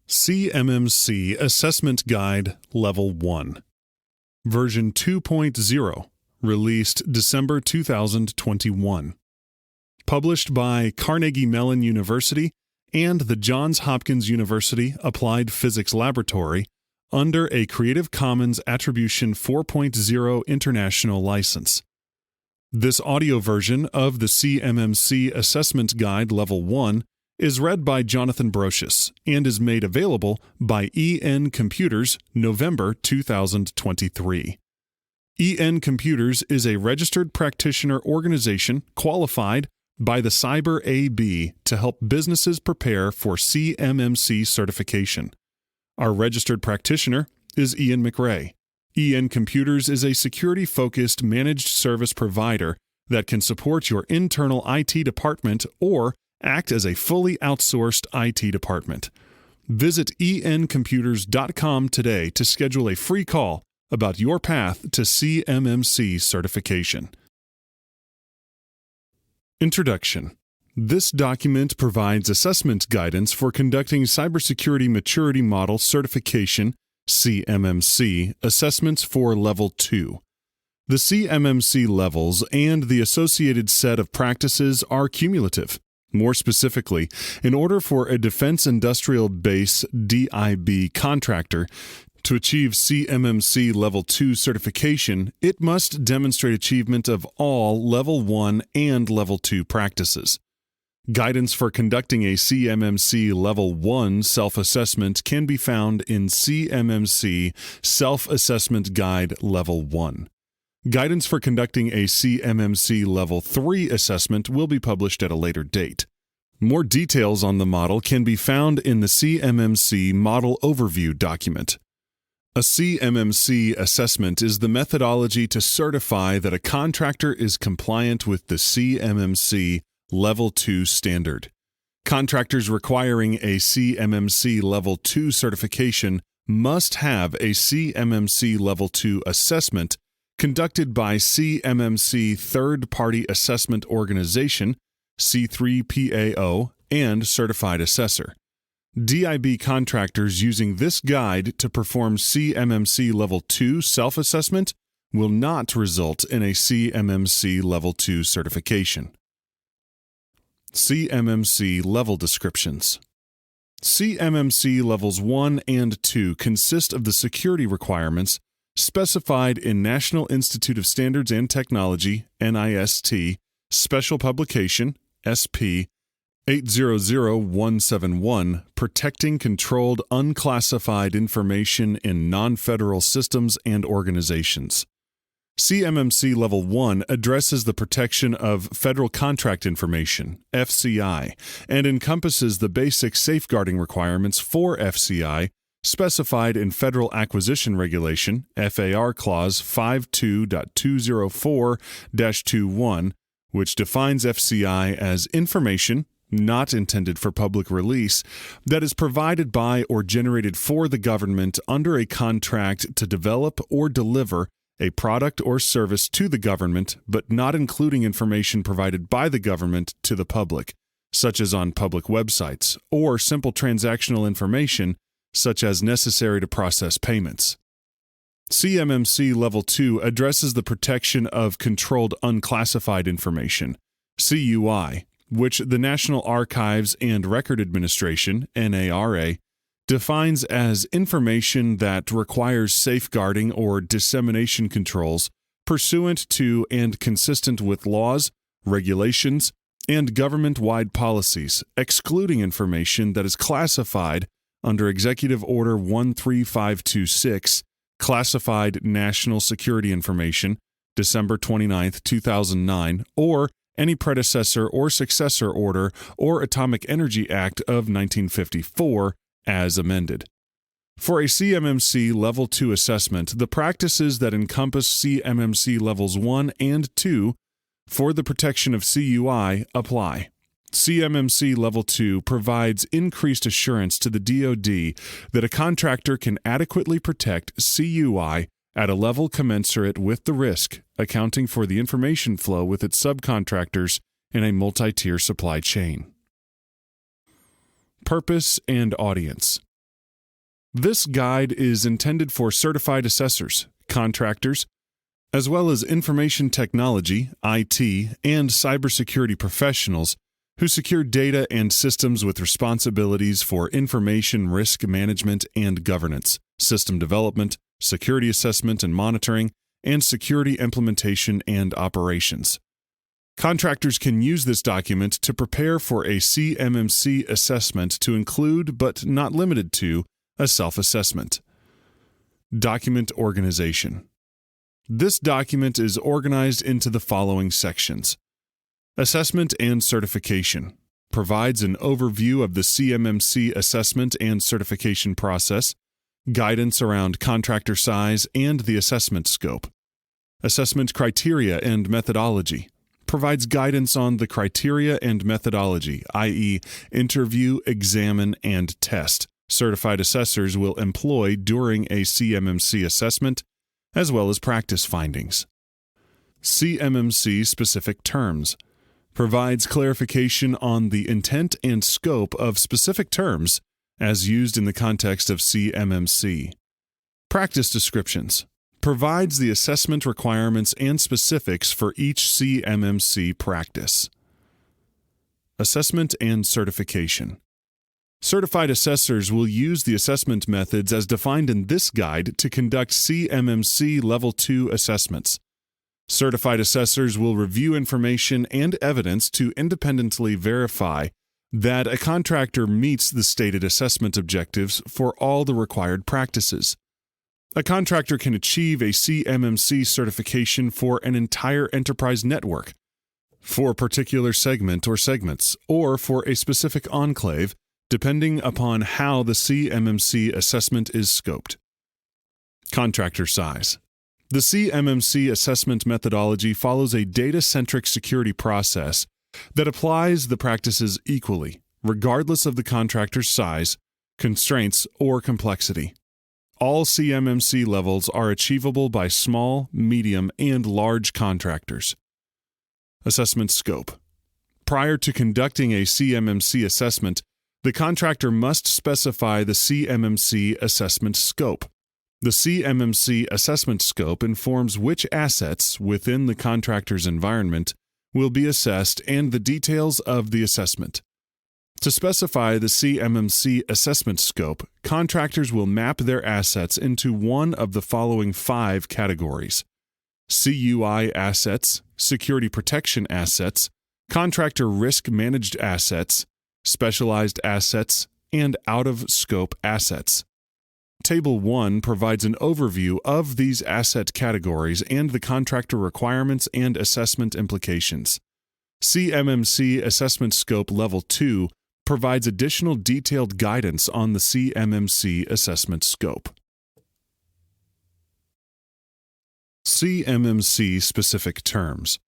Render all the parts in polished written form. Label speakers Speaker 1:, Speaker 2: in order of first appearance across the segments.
Speaker 1: CMMC Assessment Guide Level 1, Version 2.0, released December 2021. Published by Carnegie Mellon University and the Johns Hopkins University Applied Physics Laboratory under a Creative Commons Attribution 4.0 International License. This audio version of the CMMC Assessment Guide Level 1 is read by Jonathan Brocious and is made available by EN Computers, November 2023. EN Computers is a registered practitioner organization qualified by the Cyber AB to help businesses prepare for CMMC certification. Our registered practitioner is Ian McRae. EN Computers is a security-focused managed service provider that can support your internal IT department or act as a fully outsourced IT department. Visit encomputers.com today to schedule a free call about your path to CMMC certification. Introduction. This document provides assessment guidance for conducting Cybersecurity Maturity Model Certification (CMMC) assessments for Level 2. The CMMC levels and the associated set of practices are cumulative. More specifically, in order for a Defense Industrial Base (DIB) contractor to achieve CMMC Level 2 certification, it must demonstrate achievement of all Level 1 and Level 2 practices. Guidance for conducting a CMMC Level 1 self-assessment can be found in CMMC Self-Assessment Guide Level 1. Guidance for conducting a CMMC Level 3 assessment will be published at a later date. More details on the model can be found in the CMMC Model Overview document. A CMMC assessment is the methodology to certify that a contractor is compliant with the CMMC Level 2 standard. Contractors requiring a CMMC Level 2 certification must have a CMMC Level 2 assessment conducted by CMMC Third-Party Assessment Organization, C3PAO, and Certified Assessor. DIB contractors using this guide to perform CMMC Level 2 self-assessment will not result in a CMMC Level 2 certification. CMMC Level Descriptions. CMMC Levels 1 and 2 consist of the security requirements specified in National Institute of Standards and Technology, NIST, Special Publication, SP, 800171, Protecting Controlled Unclassified Information in Non-Federal Systems and Organizations. CMMC Level 1 addresses the protection of Federal Contract Information, FCI, and encompasses the basic safeguarding requirements for FCI specified in Federal Acquisition Regulation, FAR Clause 52.204-21, which defines FCI as information not intended for public release that is provided by or generated for the government under a contract to develop or deliver a product or service to the government, but not including information provided by the government to the public, such as on public websites, or simple transactional information such as necessary to process payments. CMMC Level 2 addresses the protection of Controlled Unclassified Information, CUI, which the National Archives and Record Administration, NARA, defines as information that requires safeguarding or dissemination controls pursuant to and consistent with laws, regulations, and government-wide policies, excluding information that is classified under Executive Order 13526, Classified National Security Information, December 29, 2009, or any predecessor or successor order or Atomic Energy Act of 1954, as amended. For a CMMC Level 2 assessment, the practices that encompass CMMC Levels 1 and 2 for the protection of CUI apply. CMMC Level 2 provides increased assurance to the DoD that a contractor can adequately protect CUI at a level commensurate with the risk, accounting for the information flow with its subcontractors in a multi-tier supply chain. Purpose and audience. This guide is intended for certified assessors, contractors, as well as information technology, IT, and cybersecurity professionals who secure data and systems with responsibilities for information risk management and governance, system development, security assessment and monitoring, and security implementation and operations. Contractors can use this document to prepare for a CMMC assessment to include, but not limited to, a self-assessment. Document organization. This document is organized into the following sections. Assessment and certification provides an overview of the CMMC assessment and certification process, guidance around contractor size and the assessment scope. Assessment criteria and methodology provides guidance on the criteria and methodology, i.e., interview, examine, and test, certified assessors will employ during a CMMC assessment, as well as practice findings. CMMC specific terms provides clarification on the intent and scope of specific terms as used in the context of CMMC. Practice descriptions provides the assessment requirements and specifics for each CMMC practice. Assessment and certification. Certified assessors will use the assessment methods as defined in this guide to conduct CMMC Level 2 assessments. Certified assessors will review information and evidence to independently verify that a contractor meets the stated assessment objectives for all the required practices. A contractor can achieve a CMMC certification for an entire enterprise network, for a particular segment or segments, or for a specific enclave, depending upon how the CMMC assessment is scoped. Contractor size. The CMMC assessment methodology follows a data-centric security process that applies the practices equally, regardless of the contractor's size, constraints, or complexity. All CMMC levels are achievable by small, medium, and large contractors. Assessment scope. Prior to conducting a CMMC assessment, the contractor must specify the CMMC assessment scope. The CMMC assessment scope informs which assets within the contractor's environment will be assessed and the details of the assessment. To specify the CMMC assessment scope, contractors will map their assets into one of the following 5 categories: CUI assets, security protection assets, contractor risk managed assets, specialized assets, and out-of-scope assets. Table 1 provides an overview of these asset categories and the contractor requirements and assessment implications. CMMC Assessment Scope Level 2 provides additional detailed guidance on the CMMC assessment scope. CMMC specific terms.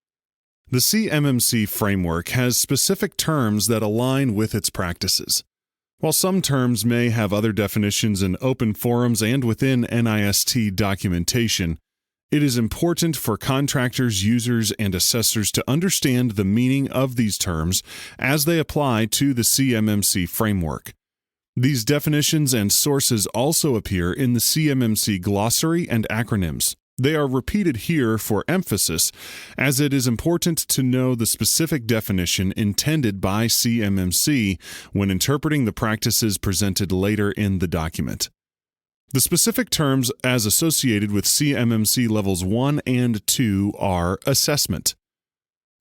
Speaker 1: The CMMC framework has specific terms that align with its practices. While some terms may have other definitions in open forums and within NIST documentation, it is important for contractors, users, and assessors to understand the meaning of these terms as they apply to the CMMC framework. These definitions and sources also appear in the CMMC glossary and acronyms. They are repeated here for emphasis, as it is important to know the specific definition intended by CMMC when interpreting the practices presented later in the document. The specific terms as associated with CMMC Levels 1 and 2 are assessment,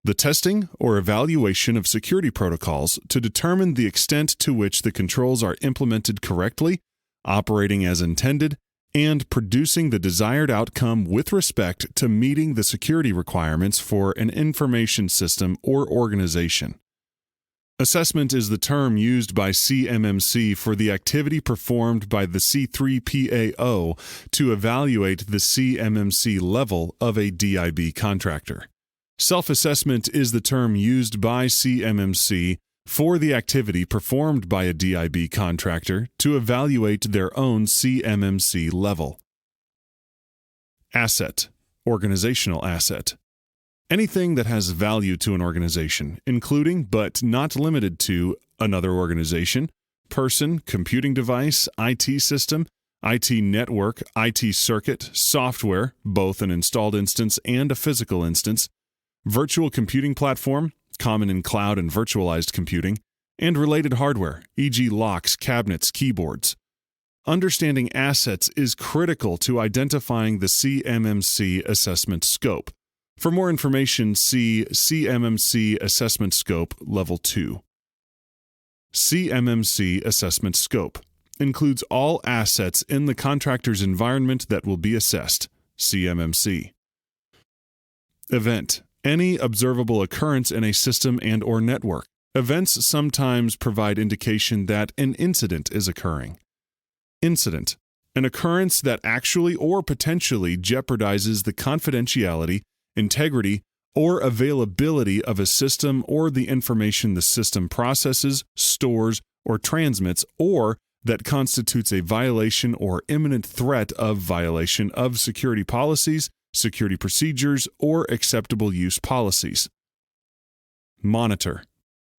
Speaker 1: the testing or evaluation of security protocols to determine the extent to which the controls are implemented correctly, operating as intended, and producing the desired outcome with respect to meeting the security requirements for an information system or organization. Assessment is the term used by CMMC for the activity performed by the C3PAO to evaluate the CMMC level of a DIB contractor. Self-assessment is the term used by CMMC for the activity performed by a DIB contractor to evaluate their own CMMC level. Asset, organizational asset. Anything that has value to an organization, including but not limited to another organization, person, computing device, IT system, IT network, IT circuit, software, both an installed instance and a physical instance, virtual computing platform, common in cloud and virtualized computing, and related hardware, e.g. locks, cabinets, keyboards. Understanding assets is critical to identifying the CMMC assessment scope. For more information, see CMMC Assessment Scope Level 2. CMMC Assessment Scope includes all assets in the contractor's environment that will be assessed, CMMC. Event: any observable occurrence in a system and/or network. Events sometimes provide indication that an incident is occurring. Incident: an occurrence that actually or potentially jeopardizes the confidentiality, integrity, or availability of a system or the information the system processes, stores, or transmits, or that constitutes a violation or imminent threat of violation of security policies, security procedures, or acceptable use policies. Monitor: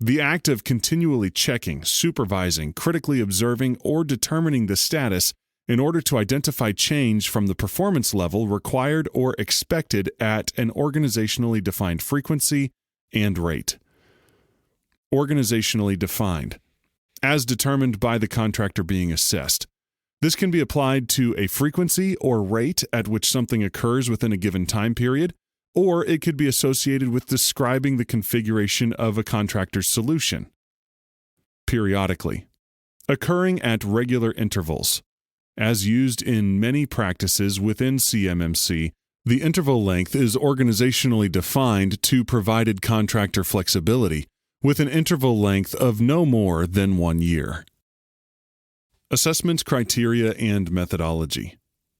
Speaker 1: the act of continually checking, supervising, critically observing, or determining the status in order to identify change from the performance level required or expected at an organizationally defined frequency and rate. Organizationally defined: as determined by the contractor being assessed. This can be applied to a frequency or rate at which something occurs within a given time period, or it could be associated with describing the configuration of a contractor's solution. Periodically: occurring at regular intervals. As used in many practices within CMMC, the interval length is organizationally defined to provided contractor flexibility, with an interval length of no more than 1 year. Assessment criteria and methodology.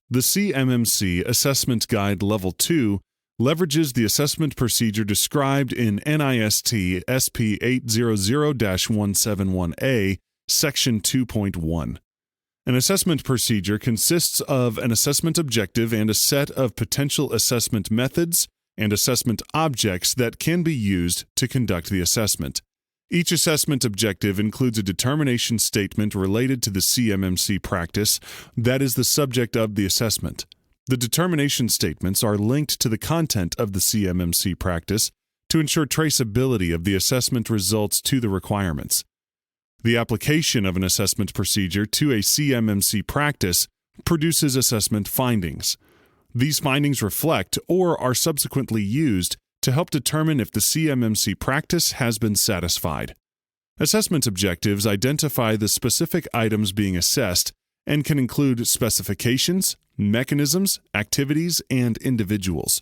Speaker 1: The CMMC Assessment Guide Level 2 leverages the assessment procedure described in NIST SP 800-171A, Section 2.1. An assessment procedure consists of an assessment objective and a set of potential assessment methods and assessment objects that can be used to conduct the assessment. Each assessment objective includes a determination statement related to the CMMC practice that is the subject of the assessment. The determination statements are linked to the content of the CMMC practice to ensure traceability of the assessment results to the requirements. The application of an assessment procedure to a CMMC practice produces assessment findings. These findings reflect or are subsequently used to help determine if the CMMC practice has been satisfied. Assessment objectives identify the specific items being assessed and can include specifications, mechanisms, activities, and individuals.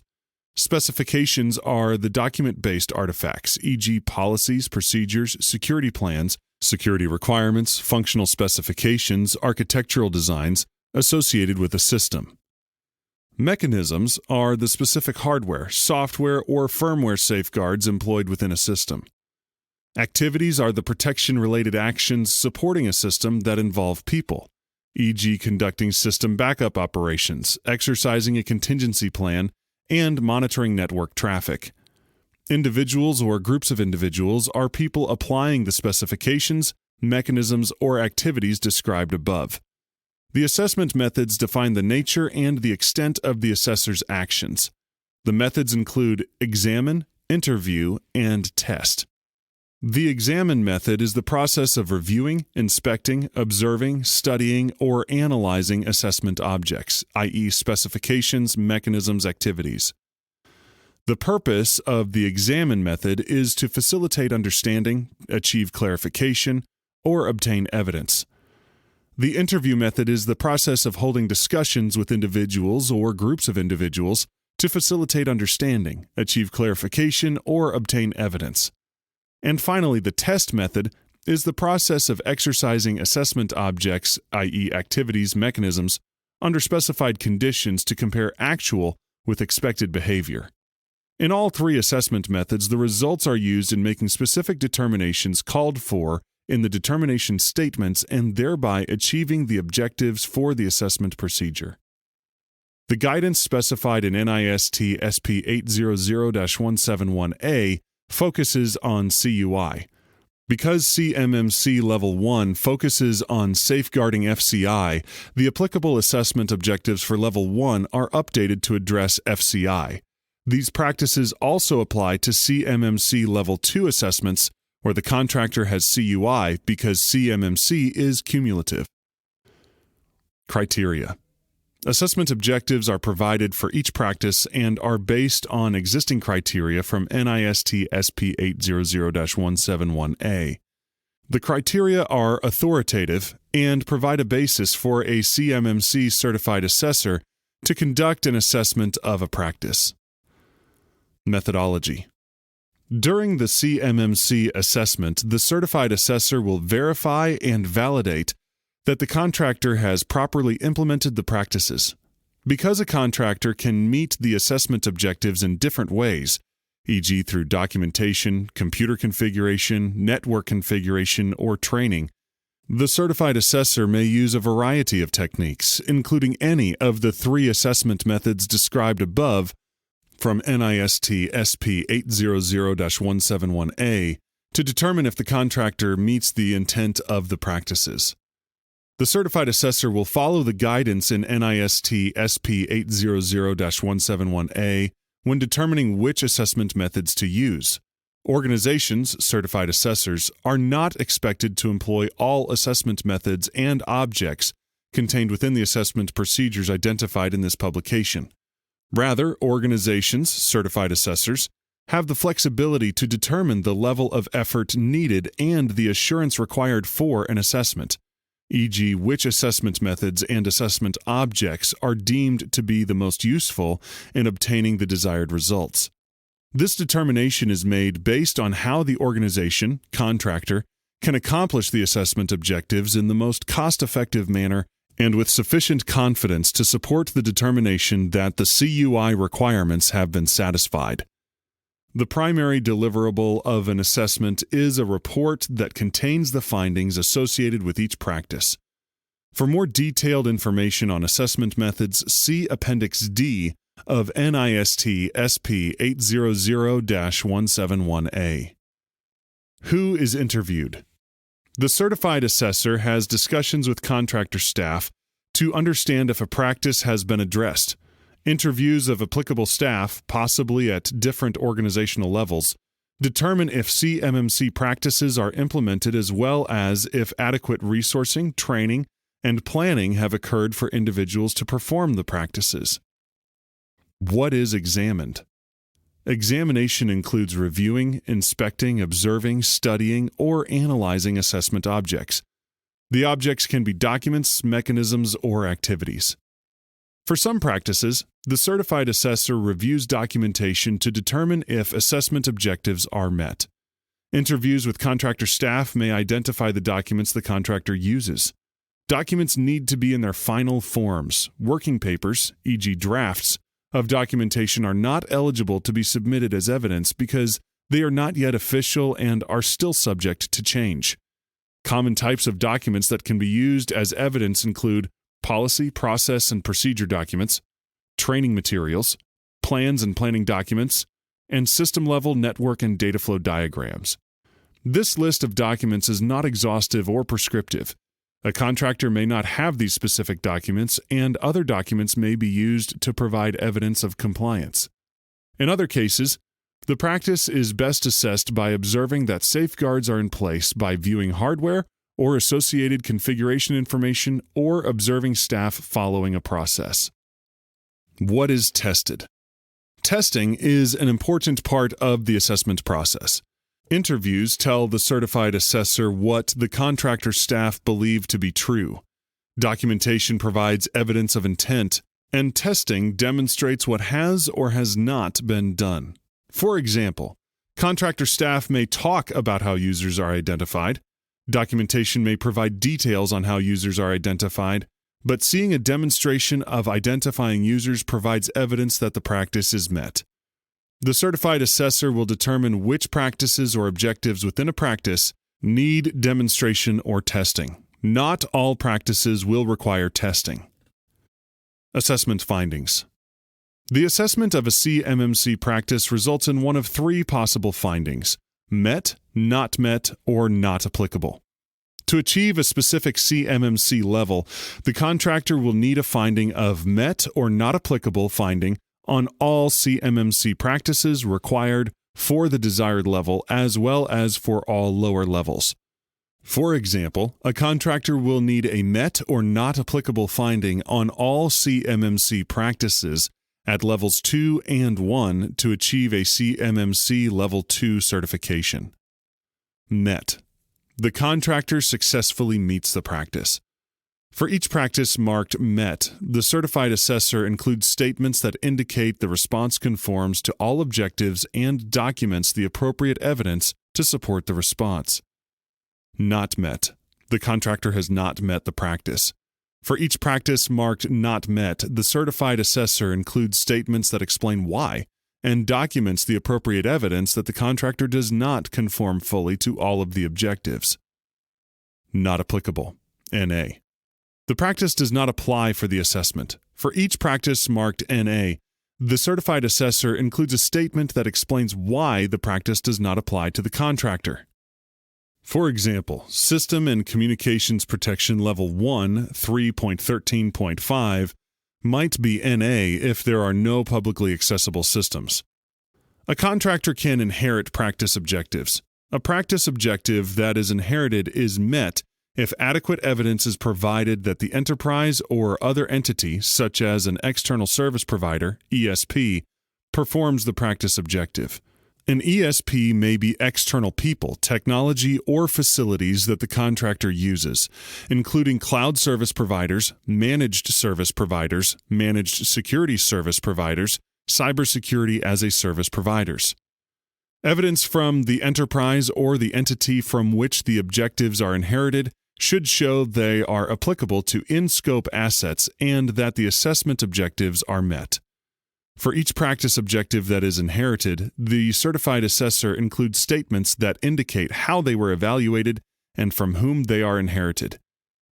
Speaker 1: Specifications are the document-based artifacts, e.g. policies, procedures, security plans, security requirements, functional specifications, architectural designs associated with a system. Mechanisms are the specific hardware, software, or firmware safeguards employed within a system. Activities are the protection-related actions supporting a system that involve people, e.g. conducting system backup operations, exercising a contingency plan, and monitoring network traffic. Individuals or groups of individuals are people applying the specifications, mechanisms, or activities described above. The assessment methods define the nature and the extent of the assessor's actions. The methods include examine, interview, and test. The examine method is the process of reviewing, inspecting, observing, studying, or analyzing assessment objects, i.e. specifications, mechanisms, activities. The purpose of the examine method is to facilitate understanding, achieve clarification, or obtain evidence. The interview method is the process of holding discussions with individuals or groups of individuals to facilitate understanding, achieve clarification, or obtain evidence. And finally, the test method is the process of exercising assessment objects, i.e. activities, mechanisms, under specified conditions to compare actual with expected behavior. In all three assessment methods, the results are used in making specific determinations called for in the determination statements and thereby achieving the objectives for the assessment procedure. The guidance specified in NIST SP 800-171A focuses on CUI. Because CMMC Level 1 focuses on safeguarding FCI, the applicable assessment objectives for Level 1 are updated to address FCI. These practices also apply to CMMC Level 2 assessments, where the contractor has CUI because CMMC is cumulative. Criteria. Assessment objectives are provided for each practice and are based on existing criteria from NIST SP 800-171A. The criteria are authoritative and provide a basis for a CMMC certified assessor to conduct an assessment of a practice. Methodology. During the CMMC assessment, the certified assessor will verify and validate that the contractor has properly implemented the practices. Because a contractor can meet the assessment objectives in different ways, e.g. through documentation, computer configuration, network configuration, or training, the certified assessor may use a variety of techniques, including any of the 3 assessment methods described above from NIST SP 800-171A to determine if the contractor meets the intent of the practices. The certified assessor will follow the guidance in NIST SP 800-171A when determining which assessment methods to use. Organizations, certified assessors, are not expected to employ all assessment methods and objects contained within the assessment procedures identified in this publication. Rather, organizations, certified assessors, have the flexibility to determine the level of effort needed and the assurance required for an assessment, e.g. which assessment methods and assessment objects are deemed to be the most useful in obtaining the desired results. This determination is made based on how the organization, contractor, can accomplish the assessment objectives in the most cost-effective manner and with sufficient confidence to support the determination that the CUI requirements have been satisfied. The primary deliverable of an assessment is a report that contains the findings associated with each practice. For more detailed information on assessment methods, see Appendix D of NIST SP 800-171A. Who is interviewed? The certified assessor has discussions with contractor staff to understand if a practice has been addressed. Interviews of applicable staff, possibly at different organizational levels, determine if CMMC practices are implemented as well as if adequate resourcing, training, and planning have occurred for individuals to perform the practices. What is examined? Examination includes reviewing, inspecting, observing, studying, or analyzing assessment objects. The objects can be documents, mechanisms, or activities. For some practices, the certified assessor reviews documentation to determine if assessment objectives are met. Interviews with contractor staff may identify the documents the contractor uses. Documents need to be in their final forms. Working papers, e.g. drafts, of documentation are not eligible to be submitted as evidence because they are not yet official and are still subject to change. Common types of documents that can be used as evidence include policy, process, and procedure documents, training materials, plans and planning documents, and system-level network and data flow diagrams. This list of documents is not exhaustive or prescriptive. A contractor may not have these specific documents, and other documents may be used to provide evidence of compliance. In other cases, the practice is best assessed by observing that safeguards are in place by viewing hardware or associated configuration information or observing staff following a process. What is tested? Testing is an important part of the assessment process. Interviews tell the certified assessor what the contractor staff believe to be true. Documentation provides evidence of intent, and testing demonstrates what has or has not been done. For example, contractor staff may talk about how users are identified. Documentation may provide details on how users are identified, but seeing a demonstration of identifying users provides evidence that the practice is met. The certified assessor will determine which practices or objectives within a practice need demonstration or testing. Not all practices will require testing. Assessment findings. The assessment of a CMMC practice results in one of 3 possible findings: met, not met, or not applicable. To achieve a specific CMMC level, the contractor will need a finding of met or not applicable finding on all CMMC practices required for the desired level as well as for all lower levels. For example, a contractor will need a met or not applicable finding on all CMMC practices at levels 2 and 1 to achieve a CMMC Level 2 certification. Met. The contractor successfully meets the practice. For each practice marked met, the certified assessor includes statements that indicate the response conforms to all objectives and documents the appropriate evidence to support the response. Not met. The contractor has not met the practice. For each practice marked not met, the certified assessor includes statements that explain why and documents the appropriate evidence that the contractor does not conform fully to all of the objectives. Not applicable. NA. The practice does not apply for the assessment. For each practice marked NA, the certified assessor includes a statement that explains why the practice does not apply to the contractor. For example, System and Communications Protection Level 1, 3.13.5 might be NA if there are no publicly accessible systems. A contractor can inherit practice objectives. A practice objective that is inherited is met if adequate evidence is provided that the enterprise or other entity, such as an external service provider, ESP, performs the practice objective. An ESP may be external people, technology, or facilities that the contractor uses, including cloud service providers, managed service providers, managed security service providers, cybersecurity as a service providers. Evidence from the enterprise or the entity from which the objectives are inherited should show they are applicable to in-scope assets and that the assessment objectives are met. For each practice objective that is inherited, the certified assessor includes statements that indicate how they were evaluated and from whom they are inherited.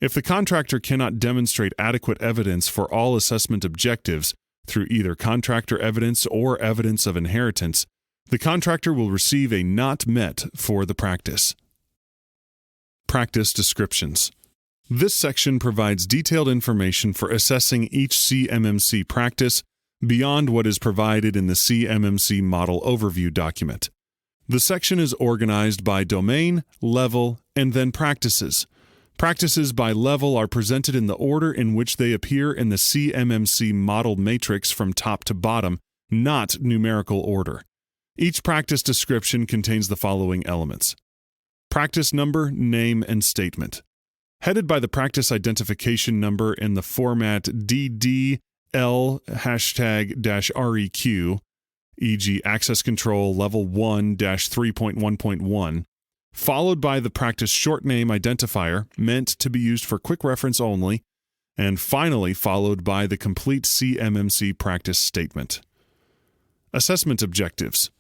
Speaker 1: If the contractor cannot demonstrate adequate evidence for all assessment objectives through either contractor evidence or evidence of inheritance, the contractor will receive a not met for the practice. Practice descriptions. This section provides detailed information for assessing each CMMC practice beyond what is provided in the CMMC Model Overview document. The section is organized by domain, level, and then practices. Practices by level are presented in the order in which they appear in the CMMC model matrix from top to bottom, not numerical order. Each practice description contains the following elements: practice number, name, and statement. Headed by the practice identification number in the format DDL #REQ, e.g. Access Control Level 1-3.1.1, followed by the practice short name identifier, meant to be used for quick reference only, and finally followed by the complete CMMC practice statement. Assessment objectives.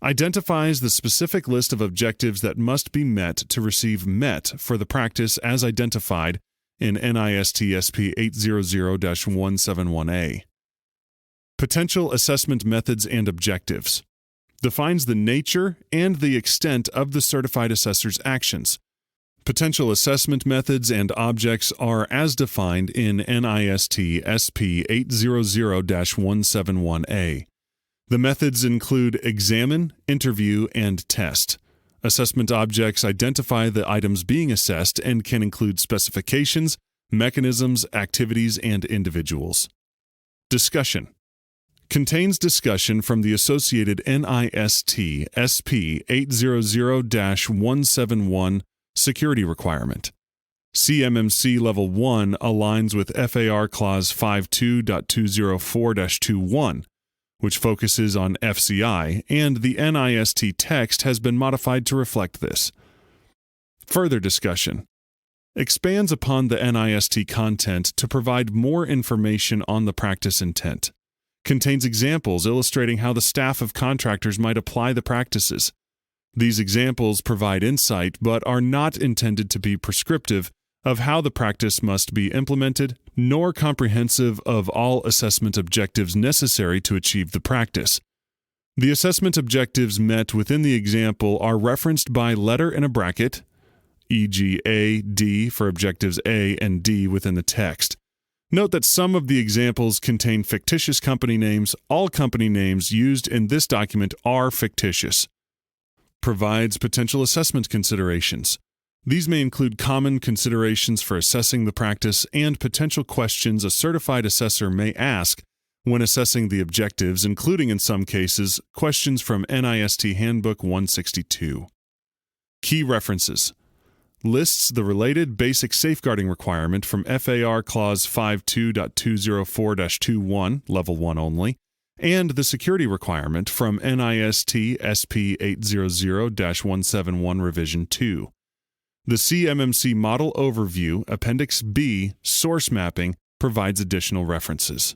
Speaker 1: Identifies the specific list of objectives that must be met to receive MET for the practice as identified in NIST SP 800-171A. Potential assessment methods and objectives. Defines the nature and the extent of the certified assessor's actions. Potential assessment methods and objects are as defined in NIST SP 800-171A. The methods include examine, interview, and test. Assessment objects identify the items being assessed and can include specifications, mechanisms, activities, and individuals. Discussion. Contains discussion from the associated NIST SP 800-171 security requirement. CMMC Level 1 aligns with FAR Clause 52.204-21, which focuses on FCI, and the NIST text has been modified to reflect this. Further discussion. Expands upon the NIST content to provide more information on the practice intent. Contains examples illustrating how the staff of contractors might apply the practices. These examples provide insight but are not intended to be prescriptive of how the practice must be implemented, nor comprehensive of all assessment objectives necessary to achieve the practice. The assessment objectives met within the example are referenced by letter in a bracket, e.g. A, D for objectives A and D within the text. Note that some of the examples contain fictitious company names. All company names used in this document are fictitious. Provides potential assessment considerations. These may include common considerations for assessing the practice and potential questions a certified assessor may ask when assessing the objectives, including, in some cases, questions from NIST Handbook 162. Key references. Lists the related basic safeguarding requirement from FAR Clause 52.204-21, Level 1 only, and the security requirement from NIST SP 800-171 Revision 2. The CMMC Model Overview, Appendix B, Source Mapping, provides additional references.